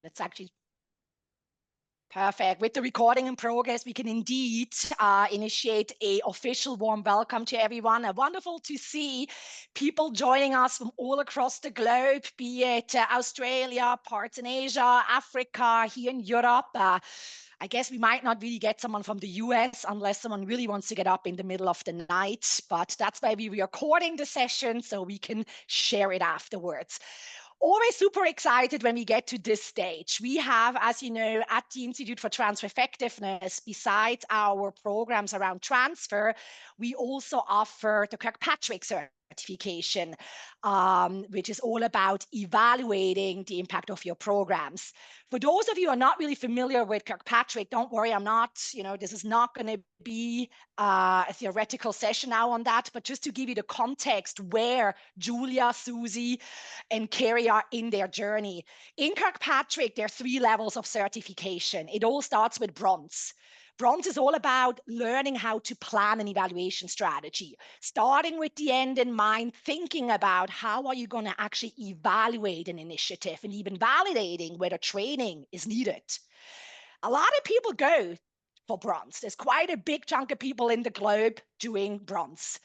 It's actually perfect. With the recording in progress, we can indeed initiate an official warm welcome to everyone. Wonderful to see people joining us from all across the globe, be it Australia, parts in Asia, Africa, here in Europe. I guess we might not really get someone from the US unless someone really wants to get up in the middle of the night, but that's why we're recording the session so we can share it afterwards. Always super excited when we get to this stage. We have, as you know, at the Institute for Transfer Effectiveness, besides our programs around transfer, we also offer the Kirkpatrick certification, which is all about evaluating the impact of your programs. For those of you who are not really familiar with Kirkpatrick, don't worry, this is not going to be a theoretical session now on that, but just to give you the context where Julia, Susie, and Kerrie are in their journey. In Kirkpatrick, there are 3 levels of certification. It all starts with bronze. Bronze is all about learning how to plan an evaluation strategy, starting with the end in mind, thinking about how are you going to actually evaluate an initiative and even validating whether training is needed. A lot of people go for bronze. There's quite a big chunk of people in the globe doing bronze.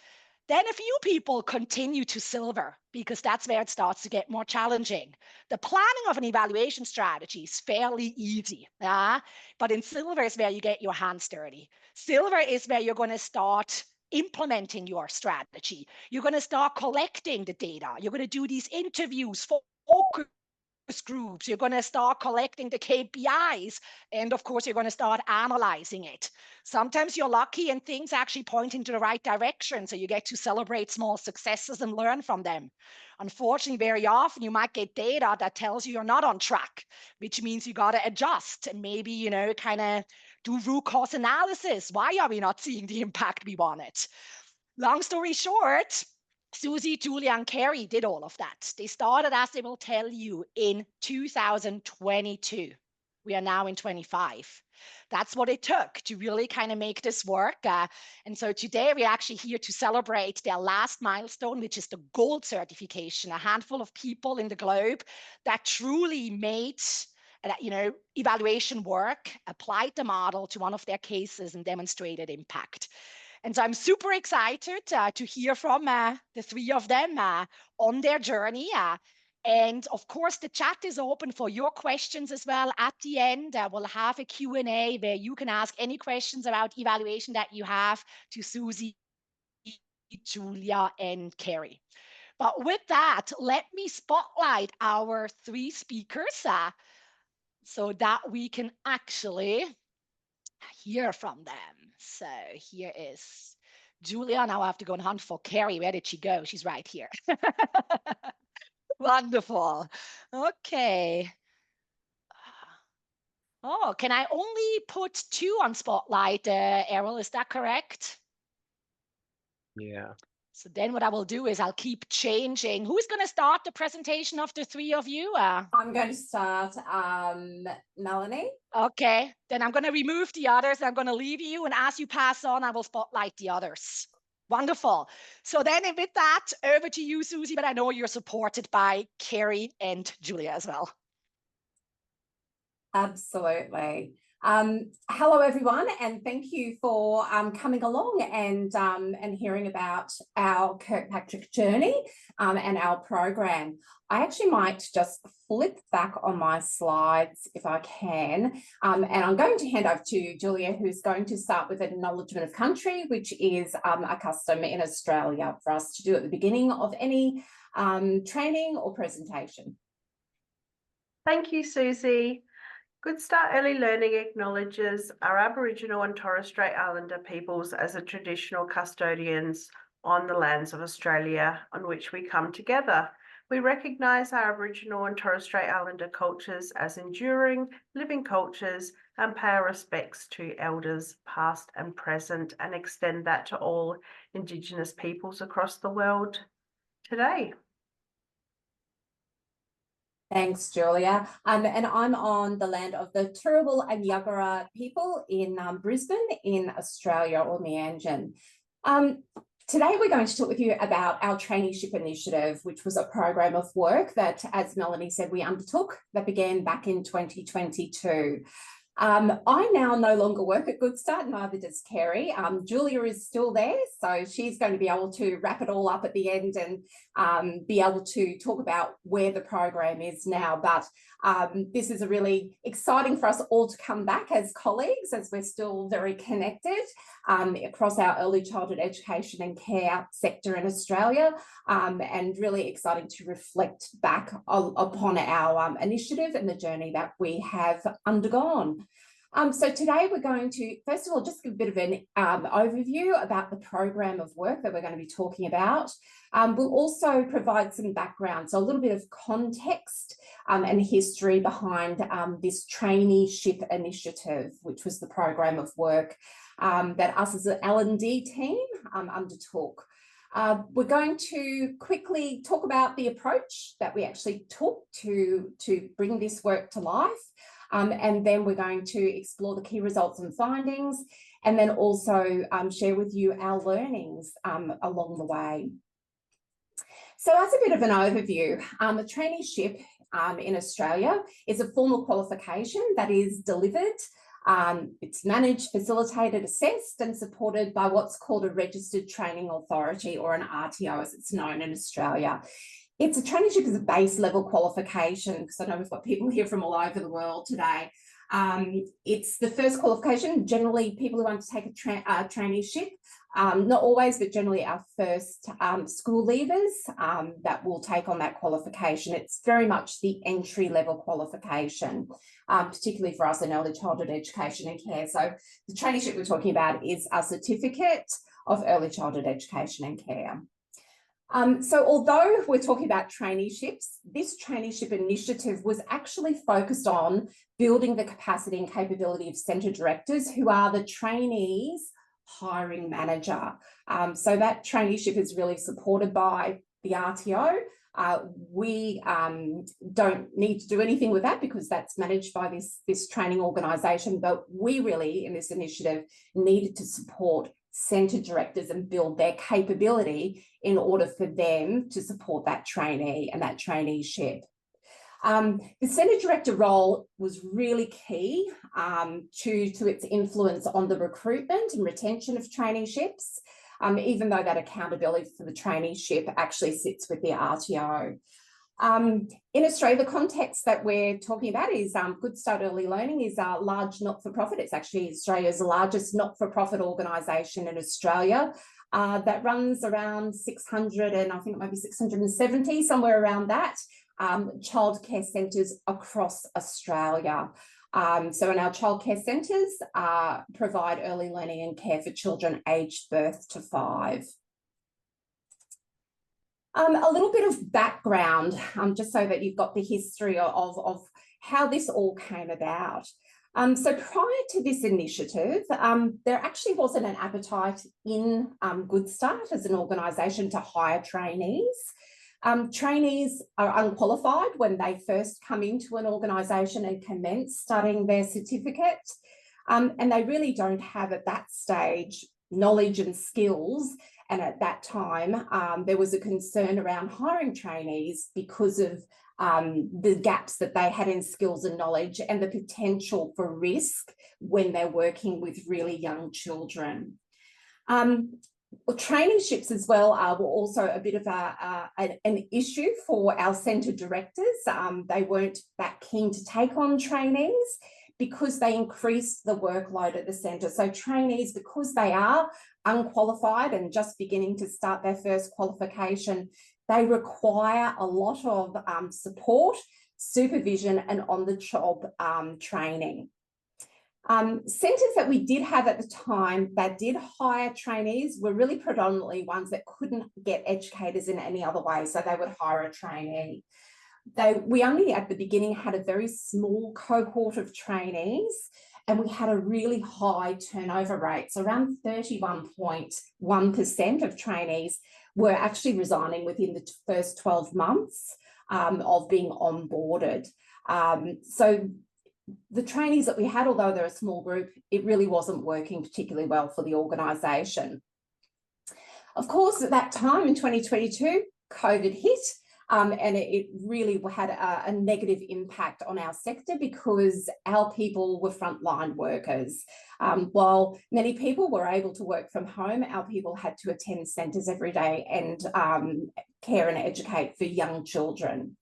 Then a few people continue to silver because that's where it starts to get more challenging. The planning of an evaluation strategy is fairly easy, but in silver is where you get your hands dirty. Silver is where you're going to start implementing your strategy. You're going to start collecting the data. You're going to do these interviews, focus groups. You're going to start collecting the KPIs. And of course, you're going to start analyzing it. Sometimes you're lucky and things actually point into the right direction. So you get to celebrate small successes and learn from them. Unfortunately, very often you might get data that tells you you're not on track, which means you got to adjust and maybe, kind of do root cause analysis. Why are we not seeing the impact we wanted? Long story short, Susie, Julia, and Kerrie did all of that. They started, as they will tell you, in 2022. We are now in 25. That's what it took to really kind of make this work. And so today we're actually here to celebrate their last milestone, which is the gold certification. A handful of people in the globe that truly made evaluation work, applied the model to one of their cases and demonstrated impact. And so I'm super excited to hear from the 3 of them on their journey. And of course, the chat is open for your questions as well. At the end, we'll have a Q&A where you can ask any questions about evaluation that you have to Susie, Julia, and Kerrie. But with that, let me spotlight our 3 speakers so that we can actually hear from them. So here is Julia. Now I have to go and hunt for Kerrie. Where did she go? She's right here. Wonderful. Okay. Oh, can I only put 2 on spotlight, Errol? Is that correct? Yeah. So then what I will do is I'll keep changing. Who's going to start the presentation of the 3 of you? I'm going to start, Melanie. Okay, then I'm going to remove the others. I'm going to leave you, and as you pass on, I will spotlight the others. Wonderful. So then with that, over to you, Susie, but I know you're supported by Kerrie and Julia as well. Absolutely. Hello, everyone, and thank you for coming along and hearing about our Kirkpatrick journey and our program. I actually might just flip back on my slides if I can, and I'm going to hand over to Julia, who's going to start with an acknowledgement of country, which is a custom in Australia for us to do at the beginning of any training or presentation. Thank you, Susie. Good Start Early Learning acknowledges our Aboriginal and Torres Strait Islander peoples as the traditional custodians on the lands of Australia on which we come together. We recognise our Aboriginal and Torres Strait Islander cultures as enduring, living cultures and pay our respects to elders past and present and extend that to all Indigenous peoples across the world today. Thanks, Julia. And I'm on the land of the Turrbal and Yagara people in Brisbane in Australia, or Meanjin. Today, we're going to talk with you about our traineeship initiative, which was a program of work that, as Melanie said, we undertook that began back in 2022. I now no longer work at Good Start, neither does Kerrie. Julia is still there, so she's going to be able to wrap it all up at the end and be able to talk about where the program is now. But this is a really exciting for us all to come back as colleagues, as we're still very connected across our early childhood education and care sector in Australia, and really exciting to reflect back upon our initiative and the journey that we have undergone. So today we're going to, first of all, just give a bit of an overview about the program of work that we're going to be talking about. We'll also provide some background, so a little bit of context and history behind this traineeship initiative, which was the program of work that us as an L&D team undertook. We're going to quickly talk about the approach that we actually took to bring this work to life. And then we're going to explore the key results and findings, and then also share with you our learnings along the way. So as a bit of an overview, the traineeship in Australia is a formal qualification that is delivered. It's managed, facilitated, assessed and supported by what's called a registered training authority, or an RTO as it's known in Australia. It's a traineeship as a base level qualification, because I know we've got people here from all over the world today. It's the first qualification. Generally, people who undertake a traineeship, not always, but generally our first school leavers that will take on that qualification. It's very much the entry level qualification, particularly for us in early childhood education and care. So the traineeship we're talking about is a certificate of early childhood education and care. So although we're talking about traineeships, this traineeship initiative was actually focused on building the capacity and capability of centre directors, who are the trainees' hiring manager. So that traineeship is really supported by the RTO. We don't need to do anything with that because that's managed by this training organisation, but we really, in this initiative, needed to support centre directors and build their capability in order for them to support that trainee and that traineeship. The centre director role was really key to its influence on the recruitment and retention of traineeships, even though that accountability for the traineeship actually sits with the RTO. In Australia, the context that we're talking about is Good Start Early Learning is a large not-for-profit. It's actually Australia's largest not-for-profit organisation in Australia that runs around 600 and I think it might be 670, somewhere around that, childcare centres across Australia. So in our childcare centres provide early learning and care for children aged birth to 5. A little bit of background, just so that you've got the history of how this all came about. So prior to this initiative, there actually wasn't an appetite in Good Start as an organisation to hire trainees. Trainees are unqualified when they first come into an organisation and commence studying their certificate, and they really don't have at that stage knowledge and skills. And at that time, there was a concern around hiring trainees because of the gaps that they had in skills and knowledge and the potential for risk when they're working with really young children. Traineeships as well were also a bit of an issue for our centre directors. They weren't that keen to take on trainees because they increased the workload at the centre. So trainees, because they are unqualified and just beginning to start their first qualification, they require a lot of support, supervision and on-the-job training. Centres that we did have at the time that did hire trainees were really predominantly ones that couldn't get educators in any other way, so they would hire a trainee. We only at the beginning had a very small cohort of trainees, and we had a really high turnover rate. So around 31.1% of trainees were actually resigning within the first 12 months of being onboarded. So the trainees that we had, although they're a small group, it really wasn't working particularly well for the organisation. Of course, at that time in 2022, COVID hit. And it really had a negative impact on our sector because our people were frontline workers. While many people were able to work from home, our people had to attend centres every day and care and educate for young children.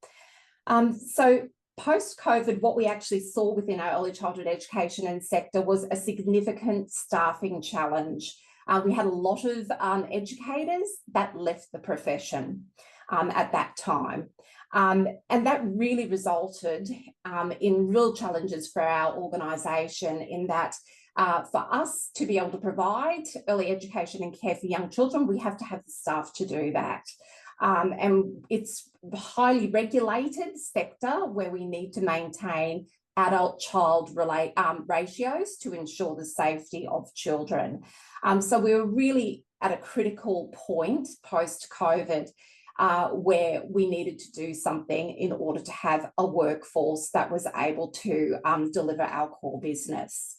So post-COVID, what we actually saw within our early childhood education and sector was a significant staffing challenge. We had a lot of educators that left the profession at that time. And that really resulted in real challenges for our organisation in that for us to be able to provide early education and care for young children, we have to have the staff to do that. And it's a highly regulated sector where we need to maintain adult-child ratios to ensure the safety of children. So we were really at a critical point post-COVID where we needed to do something in order to have a workforce that was able to deliver our core business.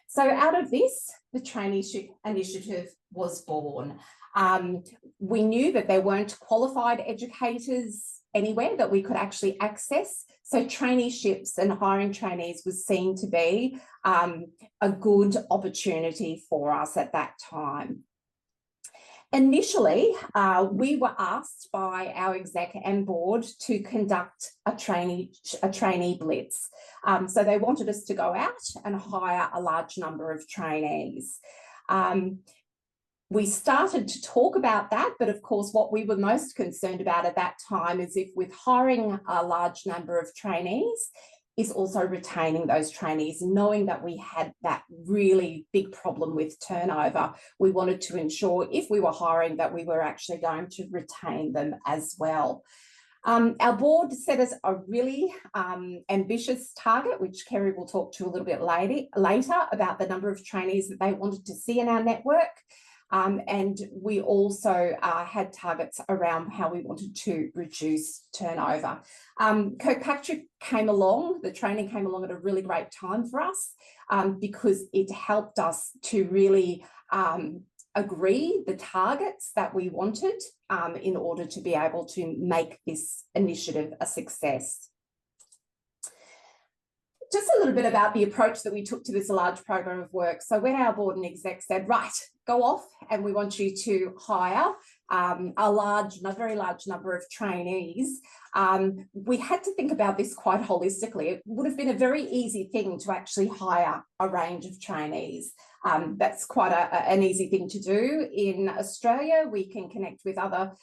So out of this, the traineeship initiative was born. We knew that there weren't qualified educators anywhere that we could actually access. So traineeships and hiring trainees was seen to be a good opportunity for us at that time. Initially, we were asked by our exec and board to conduct a trainee blitz. So they wanted us to go out and hire a large number of trainees. We started to talk about that, but of course, what we were most concerned about at that time is if with hiring a large number of trainees, is also retaining those trainees, knowing that we had that really big problem with turnover. We wanted to ensure if we were hiring that we were actually going to retain them as well. Our board set us a really ambitious target, which Kerrie will talk to a little bit later about the number of trainees that they wanted to see in our network. And we also had targets around how we wanted to reduce turnover. Kirkpatrick came along, the training came along at a really great time for us because it helped us to really agree the targets that we wanted in order to be able to make this initiative a success. Just a little bit about the approach that we took to this large program of work. So when our board and exec said, right, go off and we want you to hire a very large number of trainees, we had to think about this quite holistically. It would have been a very easy thing to actually hire a range of trainees. That's quite an easy thing to do. In Australia, we can connect with other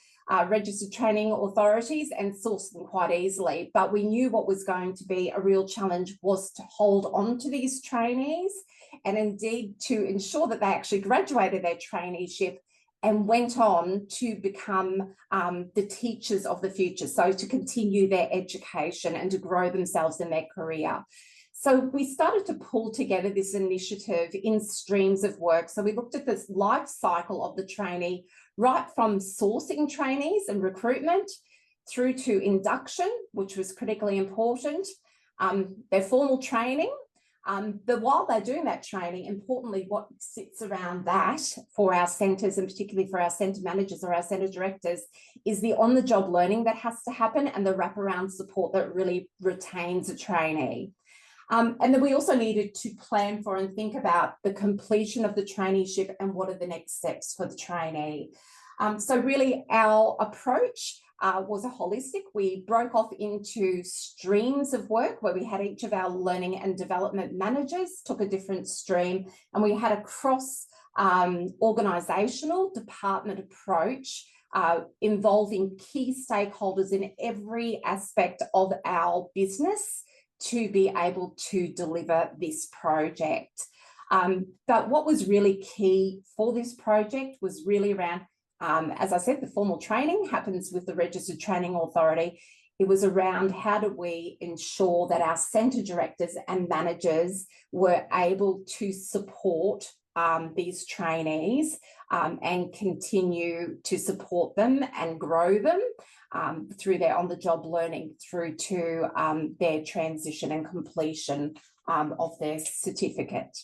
registered training authorities and source them quite easily. But we knew what was going to be a real challenge was to hold on to these trainees and indeed to ensure that they actually graduated their traineeship and went on to become the teachers of the future. So to continue their education and to grow themselves in their career. So we started to pull together this initiative in streams of work. So we looked at this life cycle of the trainee, right from sourcing trainees and recruitment through to induction, which was critically important, their formal training. But while they're doing that training, importantly, what sits around that for our centres and particularly for our centre managers or our centre directors is the on-the-job learning that has to happen and the wraparound support that really retains a trainee. And then we also needed to plan for and think about the completion of the traineeship and what are the next steps for the trainee. So really our approach was a holistic. We broke off into streams of work where we had each of our learning and development managers took a different stream, and we had a cross organisational department approach involving key stakeholders in every aspect of our business to be able to deliver this project. But what was really key for this project was really around, as I said, the formal training happens with the Registered Training Authority. It was around how do we ensure that our centre directors and managers were able to support these trainees and continue to support them and grow them through their on-the-job learning through to their transition and completion of their certificate.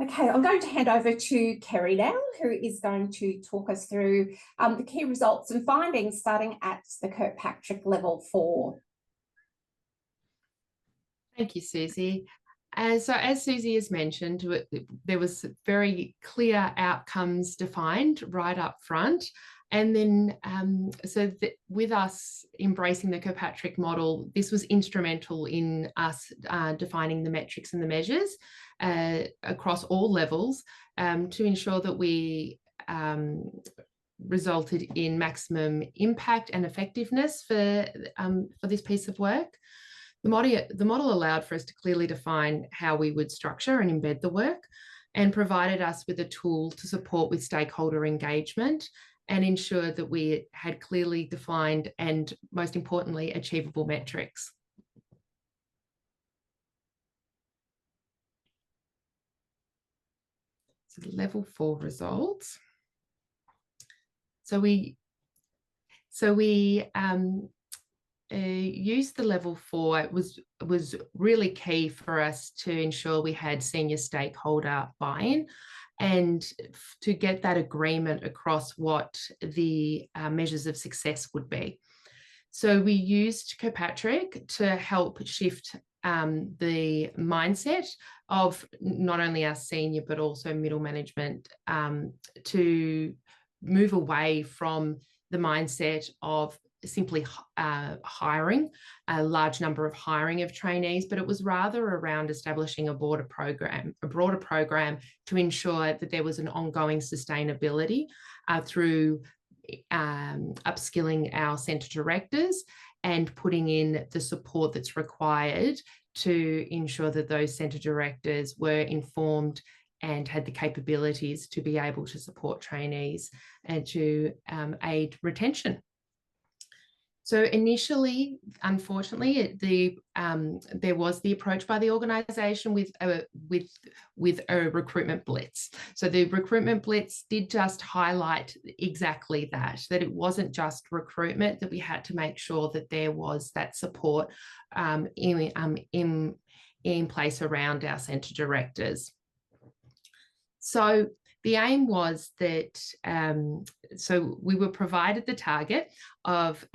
Okay, I'm going to hand over to Kerrie now, who is going to talk us through the key results and findings starting at the Kirkpatrick Level 4. Thank you, Susie. So as Susie has mentioned, there was very clear outcomes defined right up front. And then, with us embracing the Kirkpatrick model, this was instrumental in us defining the metrics and the measures across all levels to ensure that we resulted in maximum impact and effectiveness for this piece of work. The model allowed for us to clearly define how we would structure and embed the work, and provided us with a tool to support with stakeholder engagement and ensure that we had clearly defined and, most importantly, achievable metrics. So the level 4 results. So we used the level 4. It was really key for us to ensure we had senior stakeholder buy-in and to get that agreement across what the measures of success would be. So we used Kirkpatrick to help shift the mindset of not only our senior but also middle management to move away from the mindset of simply hiring a large number of trainees, but it was rather around establishing a broader program to ensure that there was an ongoing sustainability through upskilling our centre directors and putting in the support that's required to ensure that those centre directors were informed and had the capabilities to be able to support trainees and to aid retention. So initially, unfortunately, there was the approach by the organisation with a recruitment blitz. So the recruitment blitz did just highlight exactly that it wasn't just recruitment, that we had to make sure that there was that support in place around our centre directors. So the aim was that, so we were provided the target of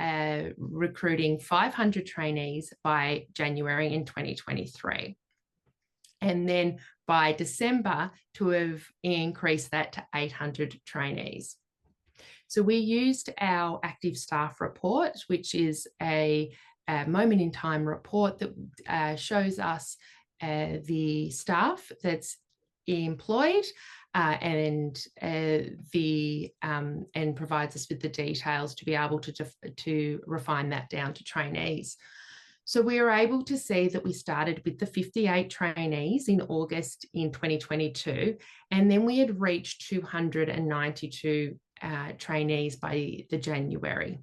recruiting 500 trainees by January in 2023. And then by December to have increased that to 800 trainees. So we used our active staff report, which is a moment in time report that shows us the staff that's employed and provides us with the details to be able to refine that down to trainees. So we were able to see that we started with the 58 trainees in August in 2022, and then we had reached 292 trainees by the January.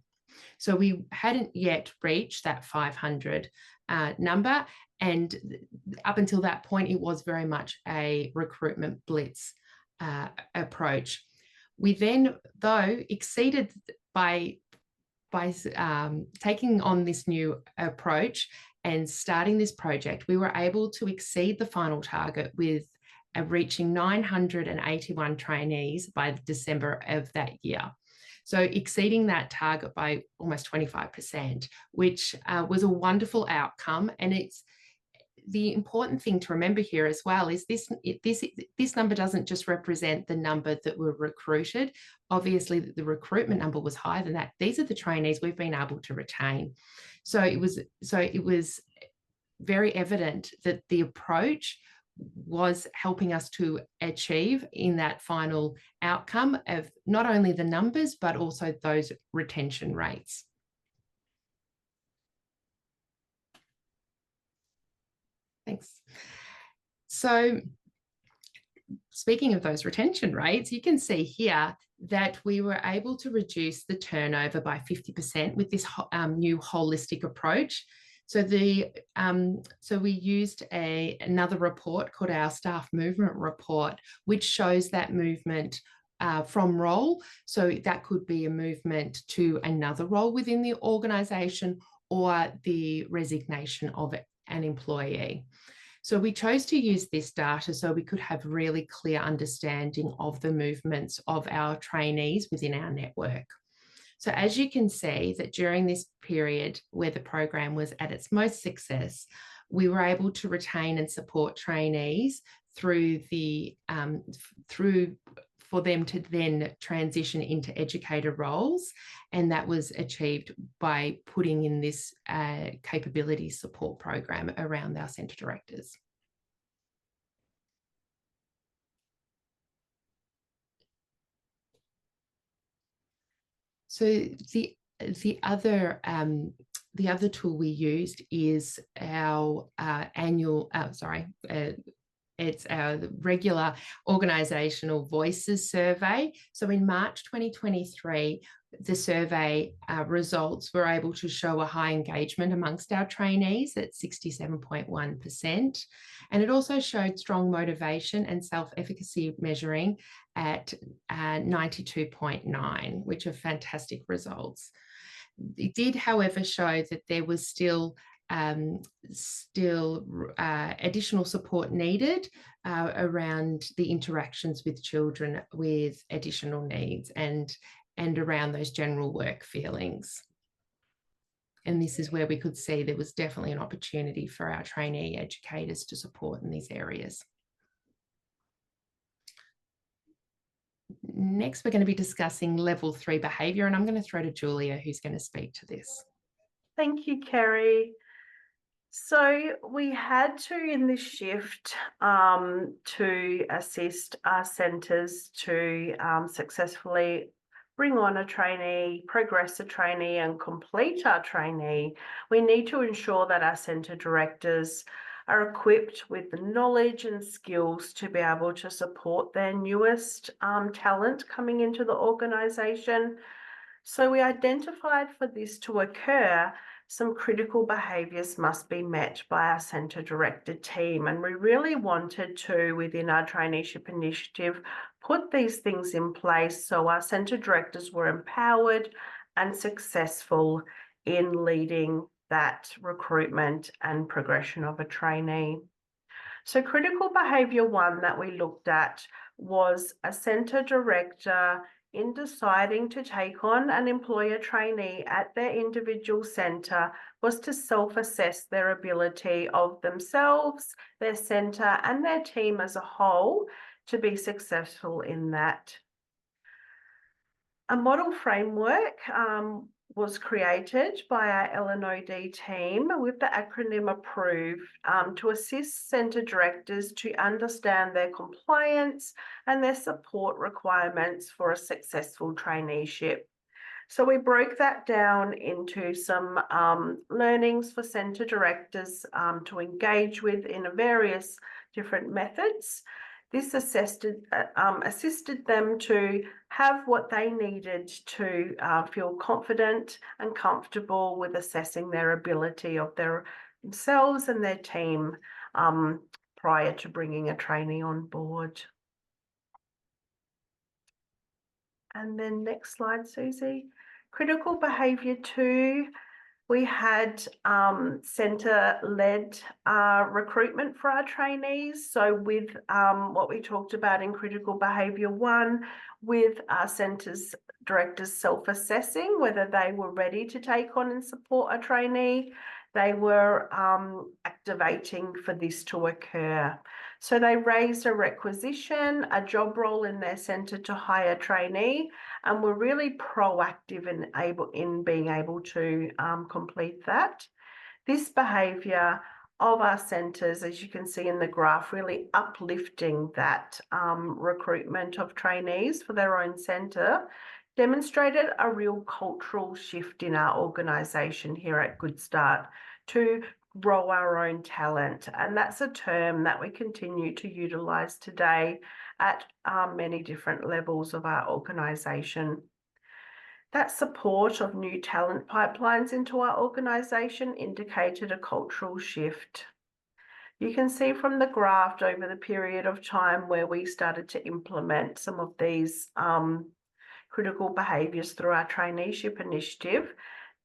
So we hadn't yet reached that 500 number, and up until that point, it was very much a recruitment blitz approach. We then, though, exceeded by taking on this new approach and starting this project, we were able to exceed the final target with reaching 981 trainees by December of that year. So exceeding that target by almost 25%, which was a wonderful outcome. And it's the important thing to remember here as well is this number doesn't just represent the number that were recruited. Obviously, the recruitment number was higher than that. These are the trainees we've been able to retain. So it was very evident that the approach was helping us to achieve in that final outcome of not only the numbers, but also those retention rates. Thanks. So speaking of those retention rates, you can see here that we were able to reduce the turnover by 50% with this new holistic approach. So we used another report called our staff movement report, which shows that movement from role. So that could be a movement to another role within the organisation or the resignation of an employee. So we chose to use this data so we could have really clear understanding of the movements of our trainees within our network. So as you can see that during this period where the program was at its most success, we were able to retain and support trainees through for them to then transition into educator roles. And that was achieved by putting in this capability support program around our centre directors. So the other tool we used is our it's our regular organisational voices survey. So in March 2023, the survey results were able to show a high engagement amongst our trainees at 67.1%. And it also showed strong motivation and self-efficacy measuring at 92.9, which are fantastic results. It did, however, show that there was still additional support needed around the interactions with children with additional needs and around those general work feelings. And this is where we could see there was definitely an opportunity for our trainee educators to support in these areas. Next, we're going to be discussing level 3 behaviour, and I'm going to throw to Julia, who's going to speak to this. Thank you, Kerrie. So we had to, in this shift, to assist our centres to successfully bring on a trainee, progress a trainee and complete our trainee, we need to ensure that our centre directors are equipped with the knowledge and skills to be able to support their newest talent coming into the organisation. So we identified for this to occur, some critical behaviours must be met by our centre director team. And we really wanted to, within our traineeship initiative, put these things in place so our centre directors were empowered and successful in leading that recruitment and progression of a trainee. So critical behaviour 1 that we looked at was a centre director in deciding to take on an employer trainee at their individual centre was to self-assess their ability of themselves, their centre and their team as a whole to be successful in that. A model framework was created by our L&OD team with the acronym approved to assist centre directors to understand their compliance and their support requirements for a successful traineeship. So we broke that down into some learnings for centre directors to engage with in various different methods. This assisted them to have what they needed to feel confident and comfortable with assessing their ability of themselves and their team prior to bringing a trainee on board. And then next slide, Susie. Critical behaviour 2. We had centre-led recruitment for our trainees. So with what we talked about in critical behaviour 1, with our centres directors self-assessing whether they were ready to take on and support a trainee, they were activating for this to occur. So they raised a requisition, a job role in their centre to hire a trainee, and were really proactive in being able to complete that. This behaviour of our centres, as you can see in the graph, really uplifting that recruitment of trainees for their own centre, demonstrated a real cultural shift in our organisation here at Good Start to grow our own talent. And that's a term that we continue to utilise today at many different levels of our organisation. That support of new talent pipelines into our organisation indicated a cultural shift. You can see from the graph over the period of time where we started to implement some of these critical behaviours through our traineeship initiative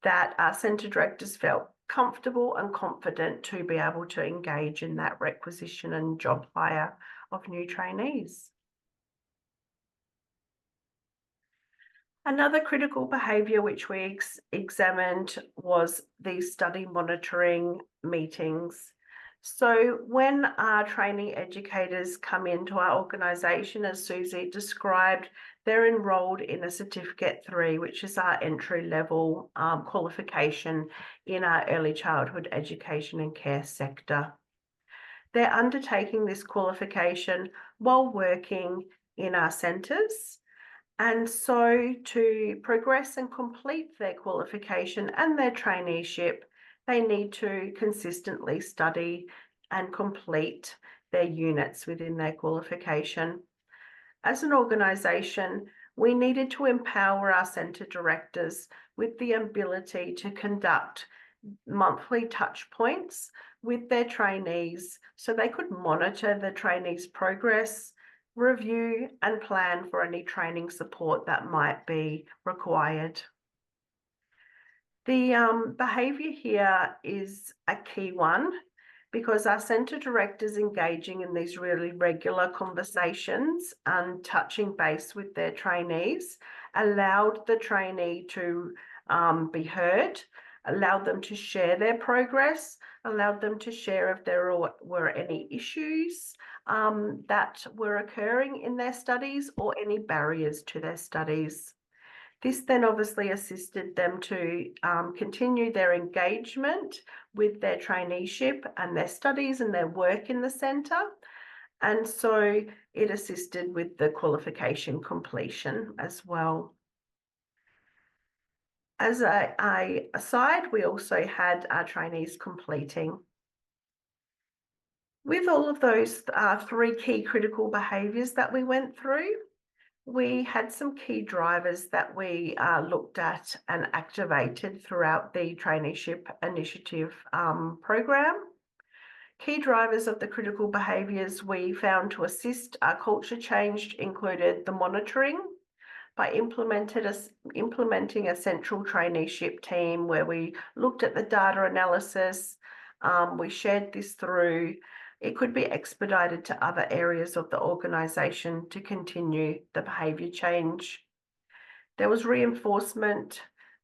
that our centre directors felt comfortable and confident to be able to engage in that requisition and job hire of new trainees. Another critical behaviour which we examined was the study monitoring meetings. So when our trainee educators come into our organisation, as Susie described, they're enrolled in a Certificate 3, which is our entry-level qualification in our early childhood education and care sector. They're undertaking this qualification while working in our centres. And so to progress and complete their qualification and their traineeship, they need to consistently study and complete their units within their qualification. As an organisation, we needed to empower our centre directors with the ability to conduct monthly touch points with their trainees so they could monitor the trainees' progress, review and plan for any training support that might be required. The behaviour here is a key one because our centre directors engaging in these really regular conversations and touching base with their trainees allowed the trainee to be heard, allowed them to share their progress, allowed them to share if there were any issues that were occurring in their studies or any barriers to their studies. This then obviously assisted them to continue their engagement with their traineeship and their studies and their work in the centre. And so it assisted with the qualification completion as well. As a aside, we also had our trainees completing. With all of those 3 key critical behaviours that we went through, we had some key drivers that we looked at and activated throughout the traineeship initiative program. Key drivers of the critical behaviours we found to assist our culture change included the monitoring by implementing a central traineeship team where we looked at the data analysis. We shared this through. It could be expedited to other areas of the organisation to continue the behaviour change. There was reinforcement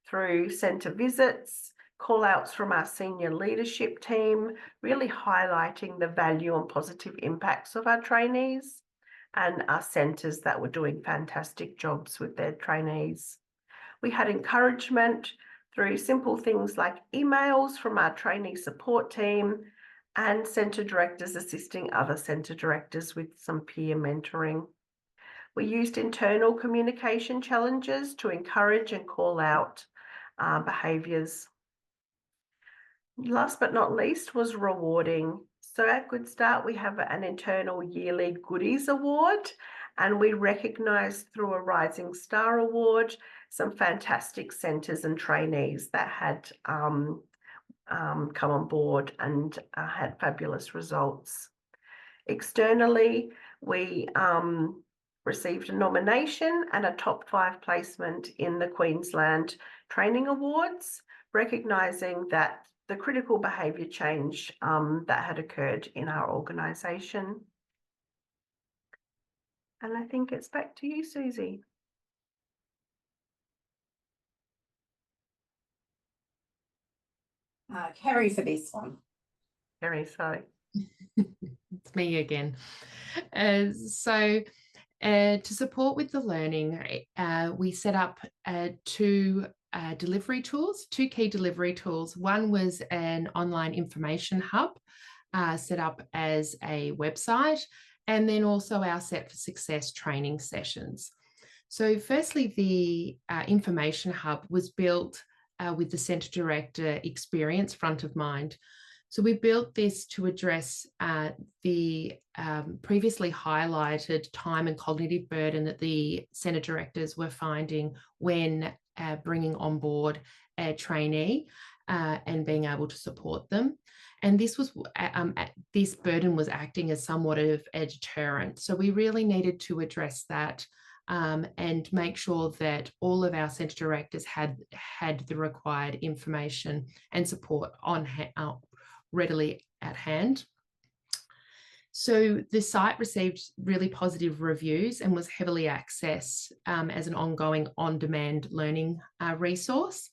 through centre visits, call-outs from our senior leadership team, really highlighting the value and positive impacts of our trainees and our centres that were doing fantastic jobs with their trainees. We had encouragement through simple things like emails from our trainee support team, and centre directors assisting other centre directors with some peer mentoring. We used internal communication challenges to encourage and call out behaviours. Last but not least was rewarding. So at Good Start, we have an internal yearly goodies award, and we recognised through a Rising Star Award some fantastic centres and trainees that had come on board and had fabulous results. Externally, we received a nomination and a top 5 placement in the Queensland Training Awards, recognising that the critical behaviour change that had occurred in our organisation. And I think it's back to you, Susie. Kerrie for this one. Kerrie, sorry. It's me again. So to support with the learning, we set up 2 delivery tools, 2 key delivery tools. One was an online information hub set up as a website, and then also our Set for Success training sessions. So firstly, the information hub was built with the centre director experience front of mind. So we built this to address the previously highlighted time and cognitive burden that the centre directors were finding when bringing on board a trainee and being able to support them. And this was this burden was acting as somewhat of a deterrent. So we really needed to address that and make sure that all of our centre directors had the required information and support readily at hand. So the site received really positive reviews and was heavily accessed as an ongoing on-demand learning resource.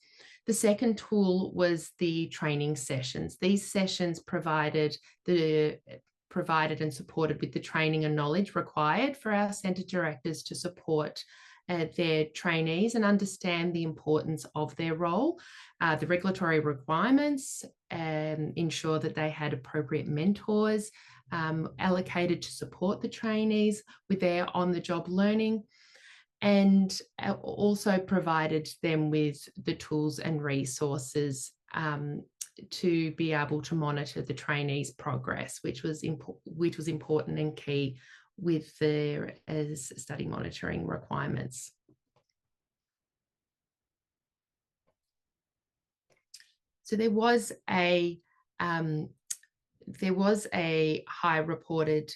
The second tool was the training sessions. These sessions provided and supported with the training and knowledge required for our centre directors to support their trainees and understand the importance of their role, the regulatory requirements, ensure that they had appropriate mentors allocated to support the trainees with their on-the-job learning, and also provided them with the tools and resources to be able to monitor the trainees' progress, which was important and key with their study monitoring requirements. So there was a high reported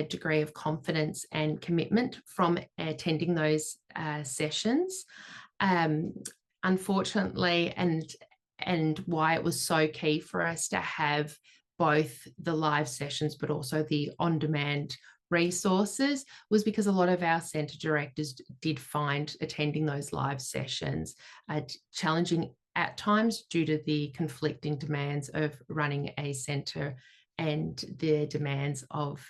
degree of confidence and commitment from attending those sessions. Unfortunately, and why it was so key for us to have both the live sessions but also the on-demand resources was because a lot of our centre directors did find attending those live sessions challenging at times due to the conflicting demands of running a centre and the demands of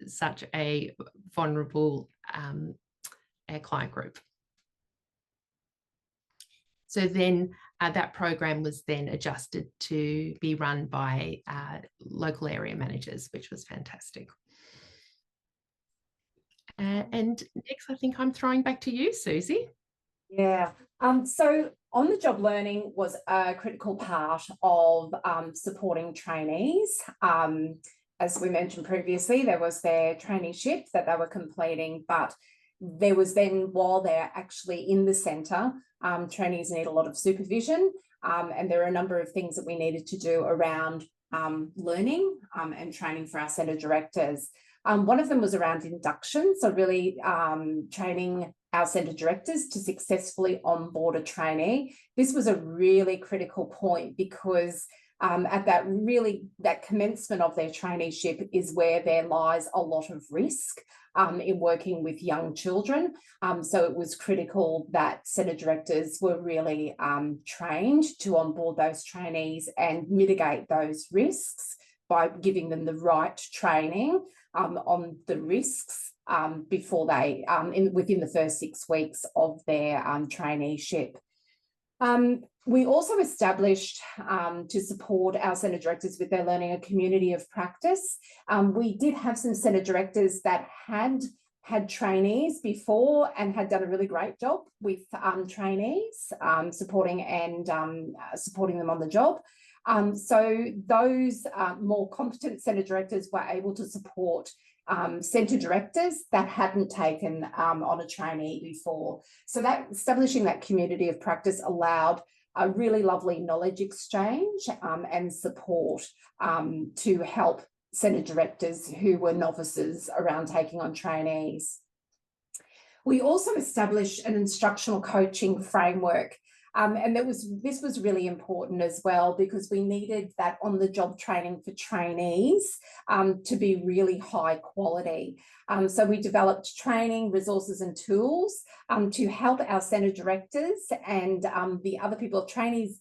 such a vulnerable client group. So then that program was then adjusted to be run by local area managers, which was fantastic. And next, I think I'm throwing back to you, Susie. Yeah. So on-the-job learning was a critical part of supporting trainees. As we mentioned previously, there was their traineeship that they were completing, but there was then, while they're actually in the centre, trainees need a lot of supervision, and there are a number of things that we needed to do around learning and training for our centre directors. One of them was around induction, so really training our centre directors to successfully onboard a trainee. This was a really critical point because at that commencement of their traineeship is where there lies a lot of risk in working with young children. So it was critical that centre directors were really trained to onboard those trainees and mitigate those risks by giving them the right training on the risks before they, within the first 6 weeks of their traineeship. We also established to support our centre directors with their learning a community of practice. We did have some centre directors that had trainees before and had done a really great job with trainees, supporting them on the job. So those more competent centre directors were able to support centre directors that hadn't taken on a trainee before. So that establishing that community of practice allowed a really lovely knowledge exchange and support to help centre directors who were novices around taking on trainees. We also established an instructional coaching framework. And this was really important as well because we needed that on-the-job training for trainees to be really high quality. So we developed training, resources and tools to help our centre directors and the other people, trainees.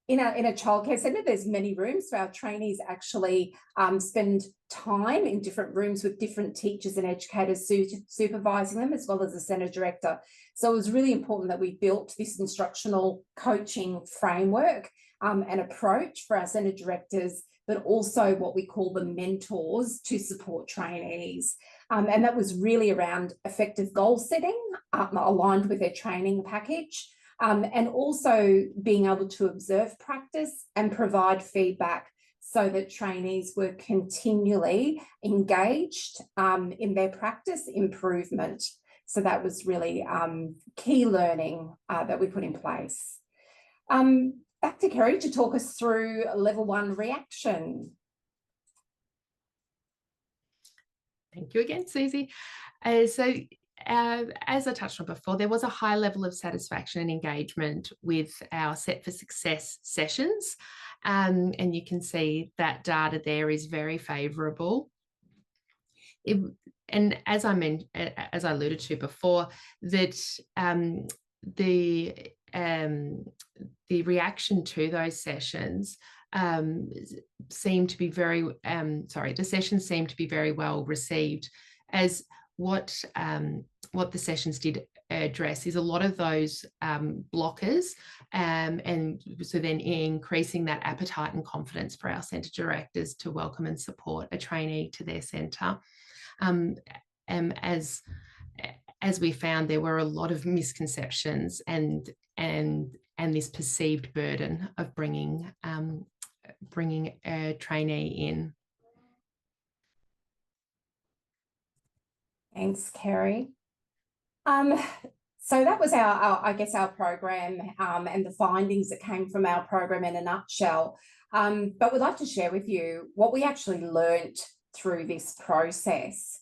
In a childcare centre, there's many rooms, so our trainees actually spend time in different rooms with different teachers and educators supervising them, as well as the centre director. So it was really important that we built this instructional coaching framework and approach for our centre directors, but also what we call the mentors to support trainees. And that was really around effective goal setting, aligned with their training package. And also being able to observe practice and provide feedback so that trainees were continually engaged in their practice improvement. So that was really key learning that we put in place. Back to Kerrie to talk us through level 1 reaction. Thank you again, Susie. So as I touched on before, there was a high level of satisfaction and engagement with our Set for Success sessions. And you can see that data there is very favourable. And as I alluded to before, that the reaction to those sessions seemed to be very, the sessions seemed to be very well received, as what the sessions did address is a lot of those blockers, and so then increasing that appetite and confidence for our centre directors to welcome and support a trainee to their centre. As we found, there were a lot of misconceptions and this perceived burden of bringing a trainee in. Thanks, Kerrie. So that was our program and the findings that came from our program in a nutshell. But we'd like to share with you what we actually learnt through this process.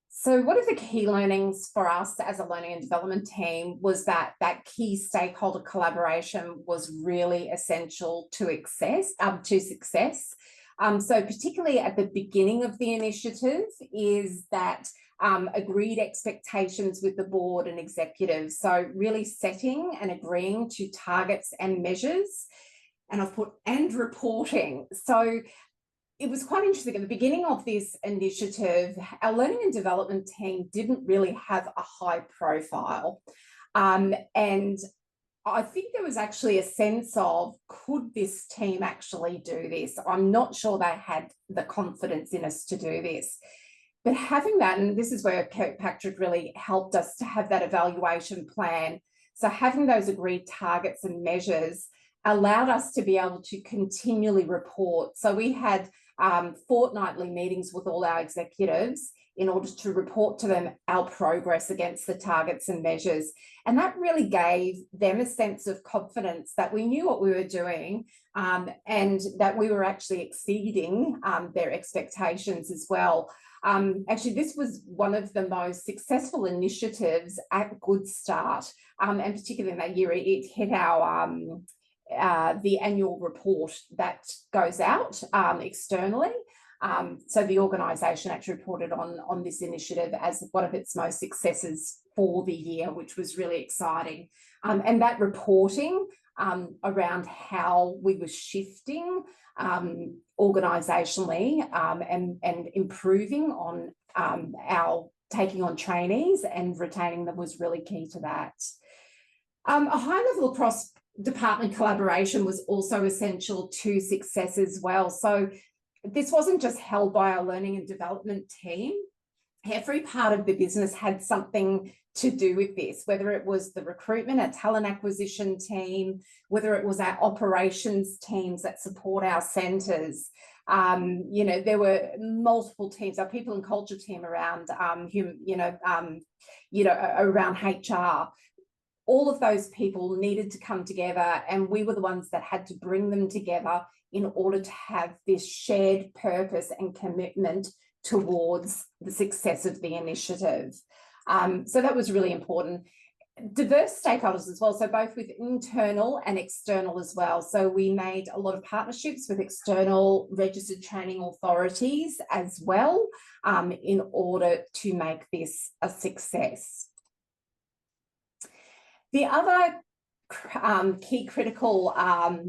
So one of the key learnings for us as a learning and development team was that key stakeholder collaboration was really essential to success. So particularly at the beginning of the initiative is that agreed expectations with the board and executives. So really setting and agreeing to targets and measures, and I've put and reporting. So it was quite interesting. At the beginning of this initiative, our learning and development team didn't really have a high profile. And I think there was actually a sense of, could this team actually do this? I'm not sure they had the confidence in us to do this. But having that, and this is where Kirkpatrick really helped us to have that evaluation plan. So having those agreed targets and measures allowed us to be able to continually report. So we had fortnightly meetings with all our executives in order to report to them our progress against the targets and measures. And that really gave them a sense of confidence that we knew what we were doing, and that we were actually exceeding their expectations as well. Actually, this was one of the most successful initiatives at Good Start, and particularly in that year, it hit our the annual report that goes out externally. So the organisation actually reported on this initiative as one of its most successes for the year, which was really exciting. And that reporting around how we were shifting organisationally and improving on our taking on trainees and retaining them was really key to that. A high level of cross-department collaboration was also essential to success as well. So this wasn't just held by our learning and development team. Every part of the business had something to do with this, whether it was the recruitment, our talent acquisition team, whether it was our operations teams that support our centres. You know, there were multiple teams, our people and culture team around, around HR. All of those people needed to come together, and we were the ones that had to bring them together in order to have this shared purpose and commitment towards the success of the initiative. So that was really important. Diverse stakeholders as well, so both with internal and external as well. So we made a lot of partnerships with external registered training authorities as well, in order to make this a success. The other key critical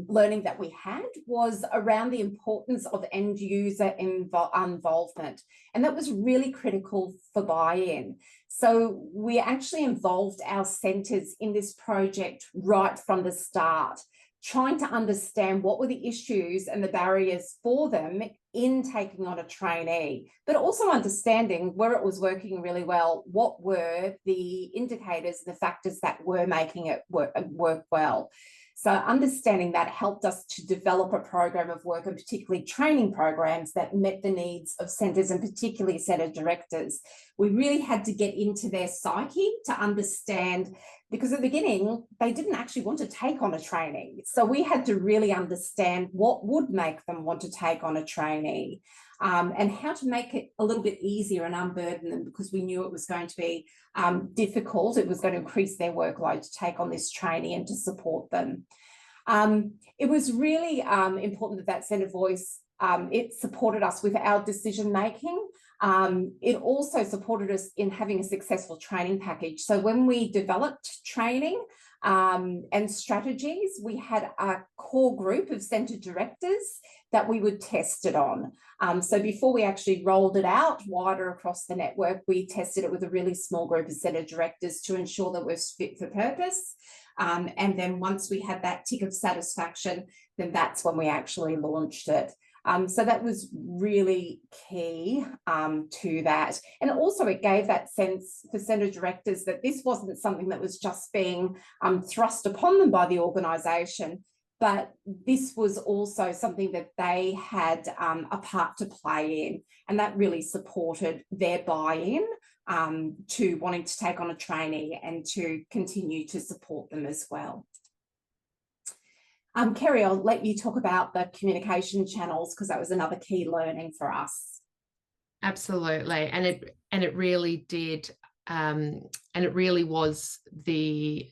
learning that we had was around the importance of end user involvement, and that was really critical for buy-in. So we actually involved our centres in this project right from the start, trying to understand what were the issues and the barriers for them in taking on a trainee, but also understanding where it was working really well, what were the indicators, the factors that were making it work well. So understanding that helped us to develop a program of work, and particularly training programs that met the needs of centres and particularly centre directors. We really had to get into their psyche to understand because at the beginning, they didn't actually want to take on a trainee. So we had to really understand what would make them want to take on a trainee, and how to make it a little bit easier and unburden them, because we knew it was going to be difficult. It was going to increase their workload to take on this trainee and to support them. It was really important that Centre Voice, it supported us with our decision making. It also supported us in having a successful training package. So when we developed training and strategies, we had a core group of centre directors that we would test it on. So before we actually rolled it out wider across the network, we tested it with a really small group of centre directors to ensure that we're fit for purpose. And then once we had that tick of satisfaction, then that's when we actually launched it. So that was really key to that. And also it gave that sense for centre directors that this wasn't something that was just being thrust upon them by the organisation, but this was also something that they had a part to play in, and that really supported their buy-in to wanting to take on a trainee and to continue to support them as well. Kerrie, I'll let you talk about the communication channels, because that was another key learning for us. Absolutely, and it really did, and it really was the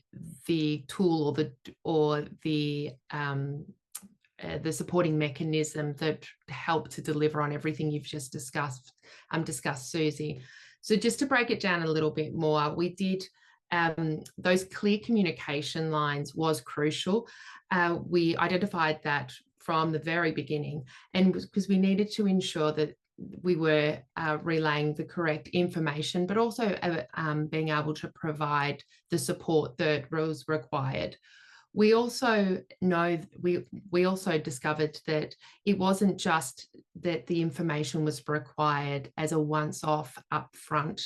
tool or the supporting mechanism that helped to deliver on everything you've just discussed, Susie. So just to break it down a little bit more, we did. Those clear communication lines was crucial. We identified that from the very beginning, and because we needed to ensure that we were relaying the correct information, but also being able to provide the support that was required. We also we also discovered that it wasn't just that the information was required as a once-off upfront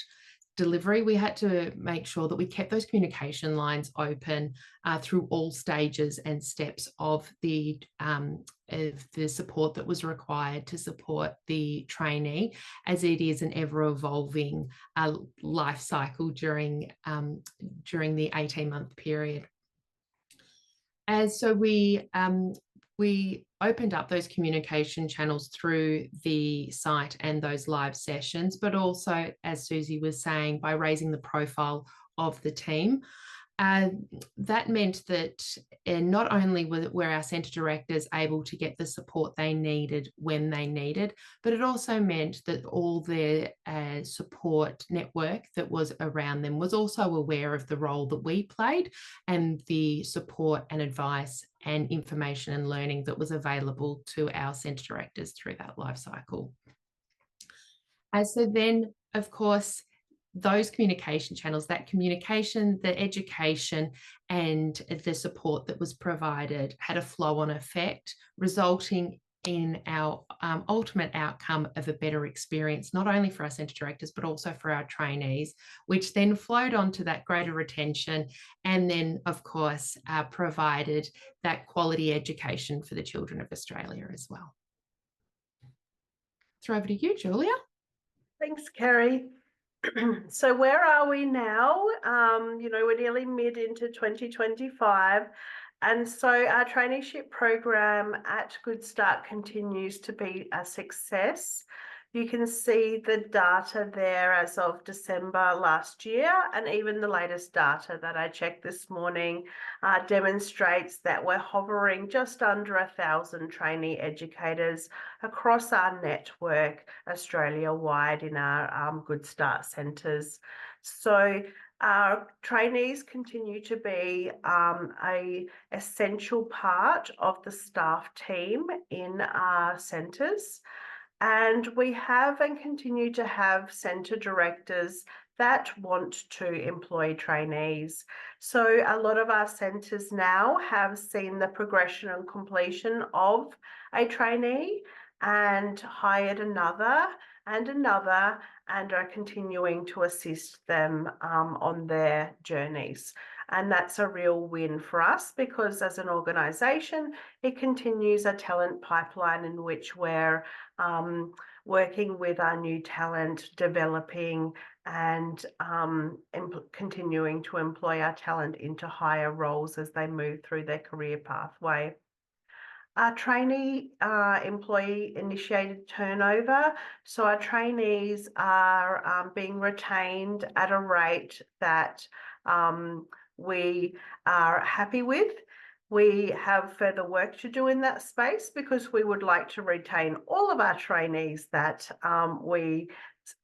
delivery. We had to make sure that we kept those communication lines open through all stages and steps of the support that was required to support the trainee, as it is an ever-evolving life cycle during the 18-month period. And so we opened up those communication channels through the site and those live sessions, but also, as Susie was saying, by raising the profile of the team. That meant that not only were our centre directors able to get the support they needed when they needed, but it also meant that all their support network that was around them was also aware of the role that we played and the support and advice and information and learning that was available to our centre directors through that life cycle. So then, of course, those communication channels, that communication, the education, and the support that was provided had a flow-on effect, resulting in our ultimate outcome of a better experience, not only for our centre directors, but also for our trainees, which then flowed on to that greater retention, and then, of course, provided that quality education for the children of Australia as well. Throw over to you, Julia. Thanks, Kerrie. So where are we now? We're nearly mid into 2025. And so our traineeship program at Good Start continues to be a success. You can see the data there as of December last year, and even the latest data that I checked this morning demonstrates that we're hovering just under 1,000 trainee educators across our network Australia-wide in our Good Start centres. So our trainees continue to be an essential part of the staff team in our centres. And we have and continue to have centre directors that want to employ trainees. So a lot of our centres now have seen the progression and completion of a trainee and hired another and another, and are continuing to assist them on their journeys. And that's a real win for us, because as an organisation, it continues a talent pipeline in which we're working with our new talent, developing and continuing to employ our talent into higher roles as they move through their career pathway. Our trainee employee initiated turnover. So our trainees are being retained at a rate that we are happy with. We have further work to do in that space because we would like to retain all of our trainees that we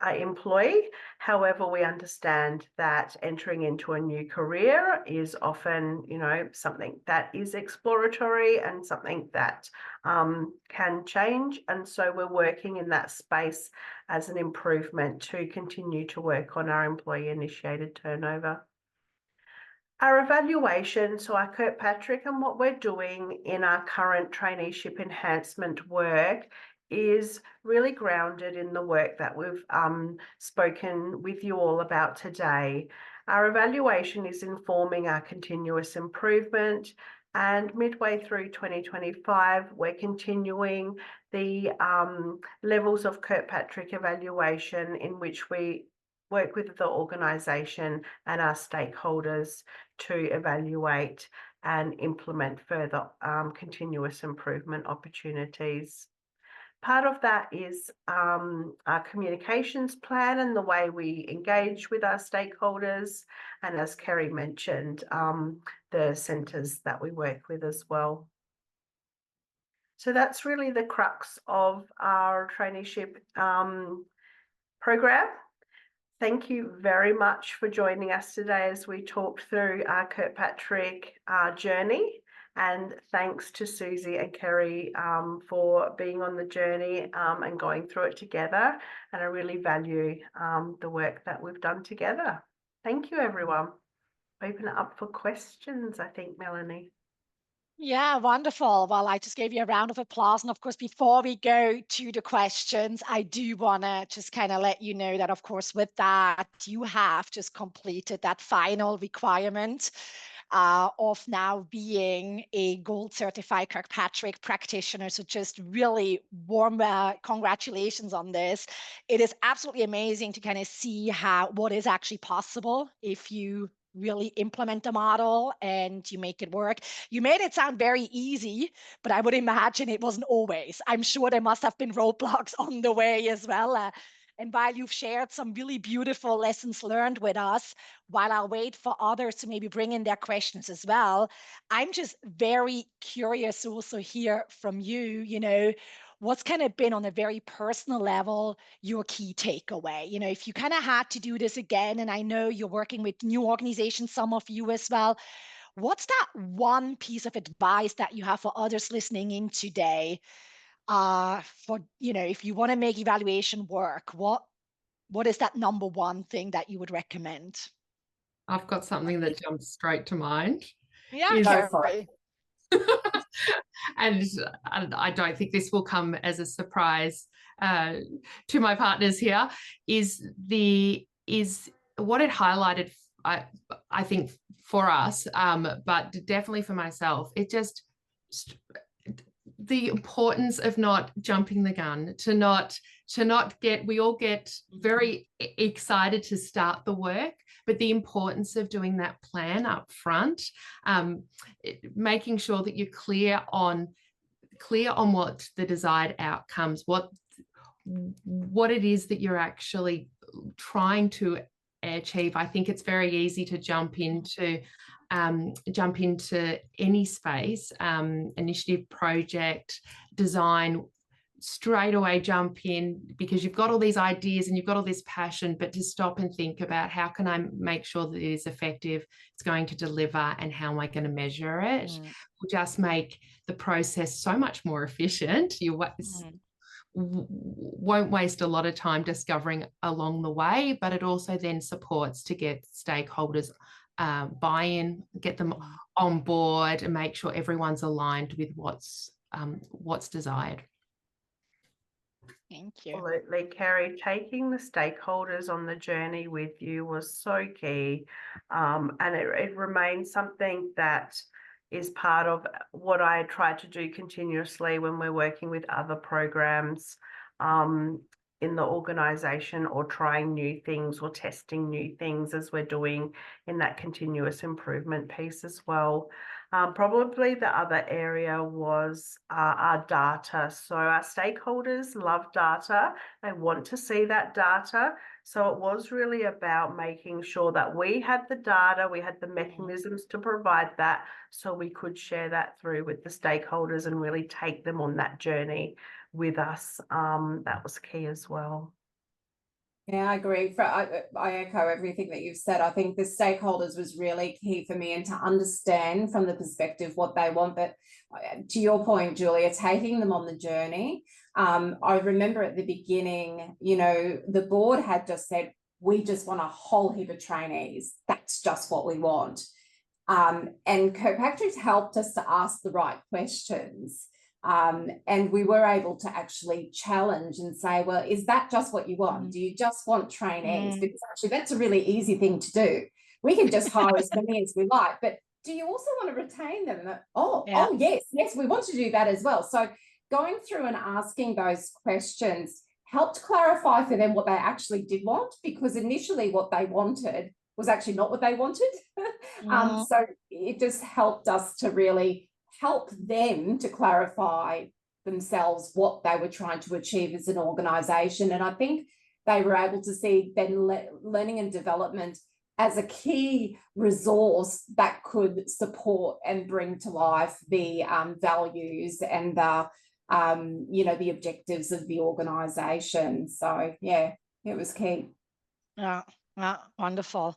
employ. However, we understand that entering into a new career is often, something that is exploratory and something that can change. And so we're working in that space as an improvement to continue to work on our employee initiated turnover. Our evaluation, so our Kirkpatrick and what we're doing in our current traineeship enhancement work is really grounded in the work that we've spoken with you all about today. Our evaluation is informing our continuous improvement, and midway through 2025, we're continuing the levels of Kirkpatrick evaluation in which we work with the organisation and our stakeholders to evaluate and implement further continuous improvement opportunities. Part of that is our communications plan and the way we engage with our stakeholders, and as Kerrie mentioned, the centres that we work with as well. So that's really the crux of our traineeship program. Thank you very much for joining us today as we talked through our Kirkpatrick journey. And thanks to Susie and Kerrie for being on the journey and going through it together. And I really value the work that we've done together. Thank you, everyone. Open it up for questions, I think, Melanie. Yeah, wonderful. Well, I just gave you a round of applause. And of course, before we go to the questions, I do want to just kind of let you know that, of course, with that, you have just completed that final requirement of now being a gold certified Kirkpatrick practitioner. So just really warm congratulations on this. It is absolutely amazing to kind of see what is actually possible if you really implement the model and you make it work. You made it sound very easy, but I would imagine it wasn't always. I'm sure there must have been roadblocks on the way as well. And while you've shared some really beautiful lessons learned with us, while I'll wait for others to maybe bring in their questions as well, I'm just very curious also hear from you, what's kind of been on a very personal level, your key takeaway? If you kind of had to do this again, and I know you're working with new organizations, some of you as well, what's that one piece of advice that you have for others listening in today? If you want to make evaluation work, what is that number one thing that you would recommend? I've got something that jumps straight to mind. Yeah, Go for it. And I don't think this will come as a surprise to my partners here, is what it highlighted, I think, for us, but definitely for myself. It just the importance of not jumping the gun, to not get, we all get very excited to start the work, but the importance of doing that plan up front, making sure that you're clear on what the desired outcomes, what it is that you're actually trying to achieve. I think it's very easy to jump into any space, initiative, project, design, straight away jump in because you've got all these ideas and you've got all this passion, but to stop and think about how can I make sure that it is effective, it's going to deliver, and how am I going to measure it, will just make the process so much more efficient. You won't waste a lot of time discovering along the way, but it also then supports to get stakeholders buy-in, get them on board, and make sure everyone's aligned with what's desired. Thank you. Absolutely, Kerrie. Taking the stakeholders on the journey with you was so key, and it remains something that is part of what I try to do continuously when we're working with other programs. in the organisation, or trying new things or testing new things as we're doing in that continuous improvement piece as well. Probably the other area was our data. So our stakeholders love data. They want to see that data. So it was really about making sure that we had the data, we had the mechanisms to provide that, so we could share that through with the stakeholders and really take them on that journey with us. That was key as well. Yeah, I agree. I echo everything that you've said. I think the stakeholders was really key for me, and to understand from the perspective what they want. But to your point, Julia, taking them on the journey. I remember at the beginning, you know, the board had just said, we just want a whole heap of trainees. That's just what we want. And Kirkpatrick's helped us to ask the right questions. And we were able to actually challenge and say, well, is that just what you want? Do you just want trainees? Because actually that's a really easy thing to do. We can just hire as many as we like, but do you also want to retain them? Oh, yes, we want to do that as well. So going through and asking those questions helped clarify for them what they actually did want, because initially what they wanted was actually not what they wanted. So it just helped us to really help them to clarify themselves what they were trying to achieve as an organisation. And I think they were able to see then learning and development as a key resource that could support and bring to life the values and the you know, the objectives of the organisation. So yeah, it was key. Yeah, wonderful.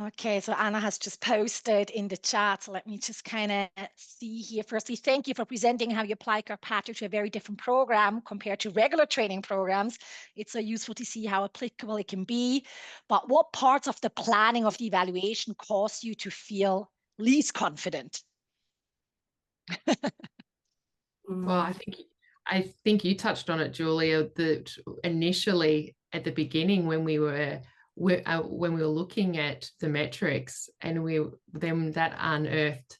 Okay, so Anna has just posted in the chat. So let me just kind of see here. Firstly, thank you for presenting how you apply Kirkpatrick to a very different program compared to regular training programs. It's so useful to see how applicable it can be. But what parts of the planning of the evaluation cause you to feel least confident? Well, I think you touched on it, Julia, that initially at the beginning when we were looking at the metrics, and then that unearthed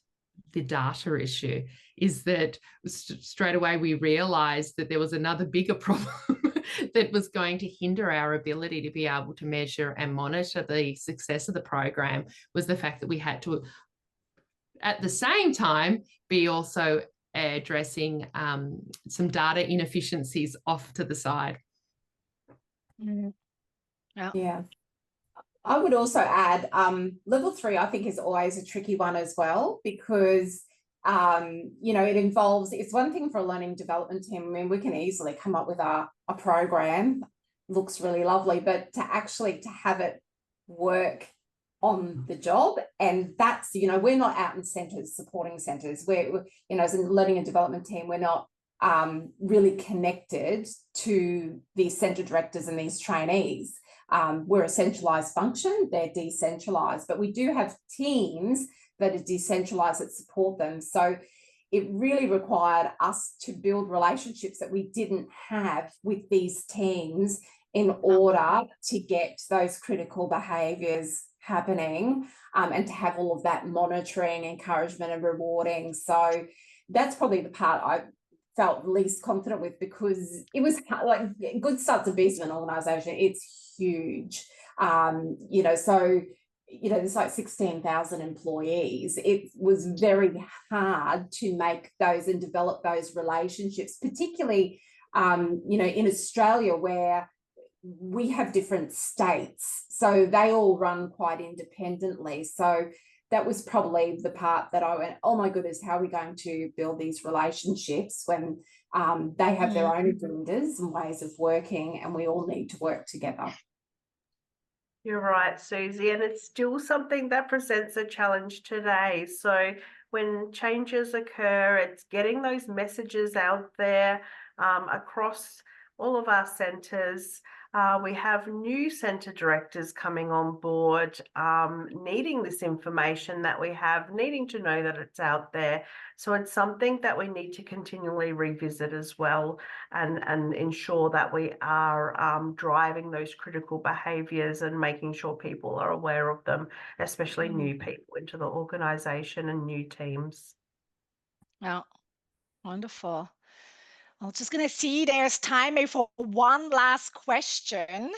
the data issue, is that straight away we realized that there was another bigger problem that was going to hinder our ability to be able to measure and monitor the success of the program, was the fact that we had to at the same time be also addressing some data inefficiencies off to the side. Yeah. I would also add level 3, I think, is always a tricky one as well, because you know, it involves, it's one thing for a learning development team. I mean, we can easily come up with a program, looks really lovely, but to actually to have it work on the job, and that's, you know, we're not out in centres supporting centres. We're, you know, as a learning and development team, we're not really connected to these centre directors and these trainees. We're a centralised function, they're decentralised, but we do have teams that are decentralised that support them. So it really required us to build relationships that we didn't have with these teams in order to get those critical behaviours happening, and to have all of that monitoring, encouragement and rewarding. So that's probably the part I felt least confident with, because it was like Good Start's a beast of an organisation. It's huge. You know, so, you know, there's like 16,000 employees. It was very hard to make those and develop those relationships, particularly, you know, in Australia, where we have different states, so they all run quite independently. So that was probably the part that I went, oh my goodness, how are we going to build these relationships when they have their own agendas and ways of working, and we all need to work together. You're right, Susie, and it's still something that presents a challenge today. So when changes occur, it's getting those messages out there across all of our centres. We have new centre directors coming on board, needing this information that we have, needing to know that it's out there. So it's something that we need to continually revisit as well, and ensure that we are driving those critical behaviours and making sure people are aware of them, especially new people into the organisation and new teams. Yeah, wonderful. I'm just going to see there's time maybe for one last question.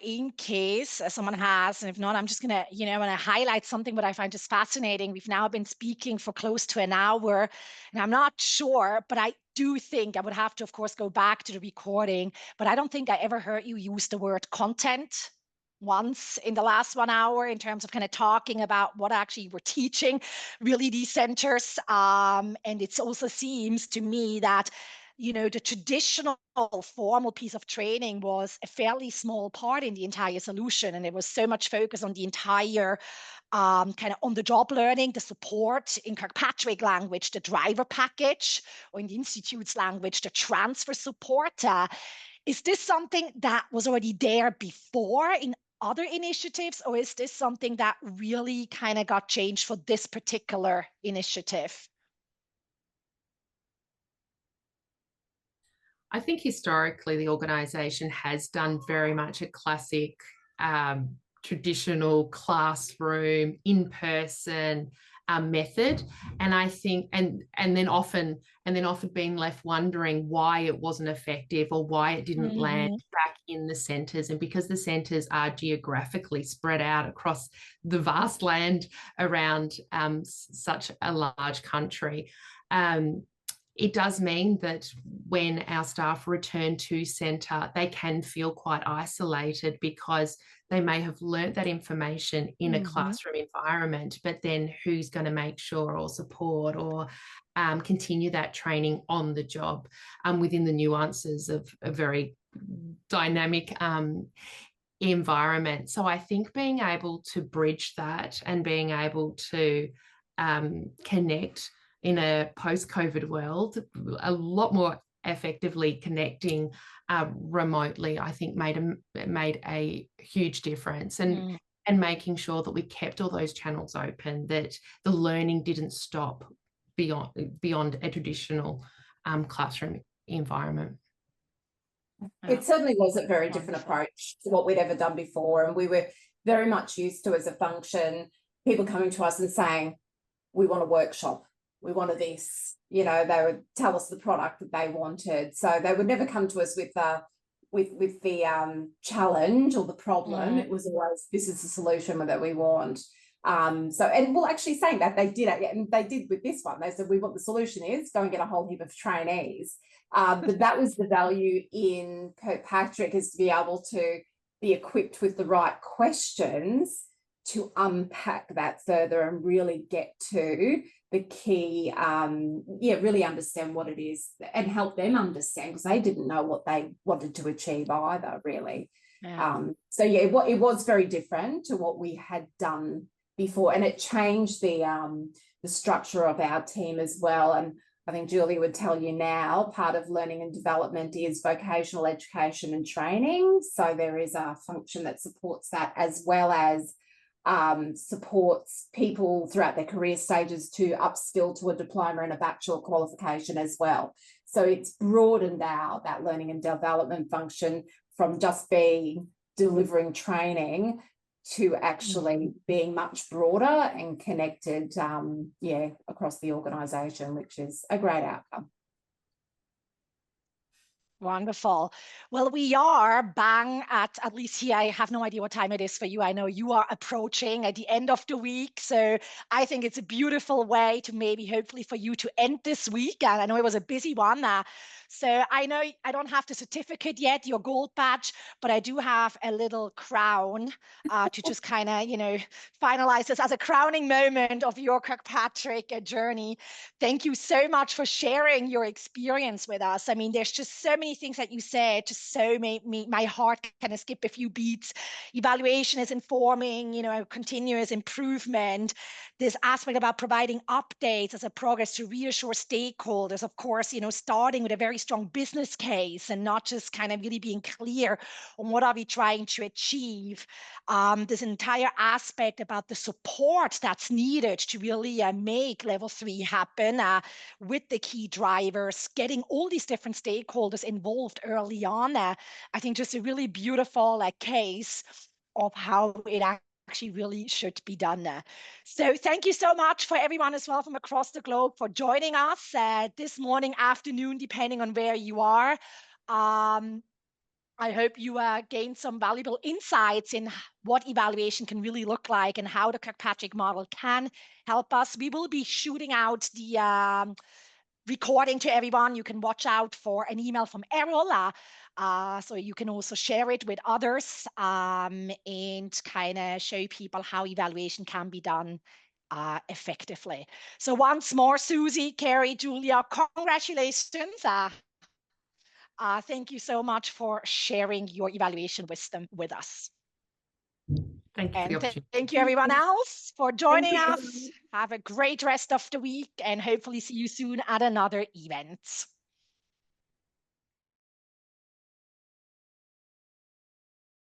In case someone has, and if not, I'm just going to, want to highlight something that I find just fascinating. We've now been speaking for close to an hour, and I'm not sure, but I do think I would have to, of course, go back to the recording, but I don't think I ever heard you use the word content once in the last 1 hour in terms of kind of talking about what actually you were teaching really these centers. And it also seems to me that the traditional formal piece of training was a fairly small part in the entire solution. And it was so much focus on the entire kind of on-the-job learning, the support in Kirkpatrick language, the driver package, or in the Institute's language, the transfer support. Is this something that was already there before in other initiatives, or is this something that really kind of got changed for this particular initiative? I think historically the organisation has done very much a classic traditional classroom, in-person method, and I think and then often being left wondering why it wasn't effective or why it didn't land back in the centres. And because the centres are geographically spread out across the vast land around such a large country, it does mean that when our staff return to centre, they can feel quite isolated because they may have learnt that information in a classroom environment, but then who's going to make sure or support or continue that training on the job within the nuances of a very dynamic environment. So I think being able to bridge that and being able to connect in a post-COVID world, a lot more effectively connecting remotely, I think made a huge difference, and making sure that we kept all those channels open, that the learning didn't stop beyond a traditional classroom environment. It certainly was a very different approach to what we'd ever done before, and we were very much used to, as a function, people coming to us and saying, we want a workshop. We wanted this, they would tell us the product that they wanted. So they would never come to us with the challenge or the problem. It was always, this is the solution that we want. And well, actually saying that, they did it, and they did with this one. They said, we want the solution is go and get a whole heap of trainees. But that was the value in Kirkpatrick, is to be able to be equipped with the right questions to unpack that further and really get to the key, really understand what it is and help them understand, because they didn't know what they wanted to achieve either, really. It was very different to what we had done before, and it changed the structure of our team as well. And I think Julia would tell you now, part of learning and development is vocational education and training. So there is a function that supports that, as well as supports people throughout their career stages to upskill to a diploma and a bachelor qualification as well. So it's broadened out that learning and development function from just being delivering training to actually being much broader and connected, across the organisation, which is a great outcome. Wonderful. Well, we are bang at least here, I have no idea what time it is for you. I know you are approaching at the end of the week. So I think it's a beautiful way to maybe hopefully for you to end this week. And I know it was a busy one. So I know I don't have the certificate yet, your gold badge, but I do have a little crown to just kind of, finalize this as a crowning moment of your Kirkpatrick journey. Thank you so much for sharing your experience with us. I mean, there's just so many things that you said, just so made my heart kind of skip a few beats. Evaluation is informing, continuous improvement. This aspect about providing updates as a progress to reassure stakeholders, of course, starting with a very strong business case and not just kind of really being clear on what are we trying to achieve. This entire aspect about the support that's needed to really make level 3 happen with the key drivers, getting all these different stakeholders involved early on. I think just a really beautiful case of how it actually really should be done there. So thank you so much for everyone as well from across the globe for joining us this morning, afternoon, depending on where you are. I hope you gained some valuable insights in what evaluation can really look like and how the Kirkpatrick model can help us. We will be shooting out the recording to everyone. You can watch out for an email from Errol, so you can also share it with others and kind of show people how evaluation can be done effectively. So once more, Susie, Kerrie, Julia, congratulations. Thank you so much for sharing your evaluation wisdom with us. Thank you for the And opportunity. thank you everyone else for joining you. us. Have a great rest of the week and hopefully see you soon at another event.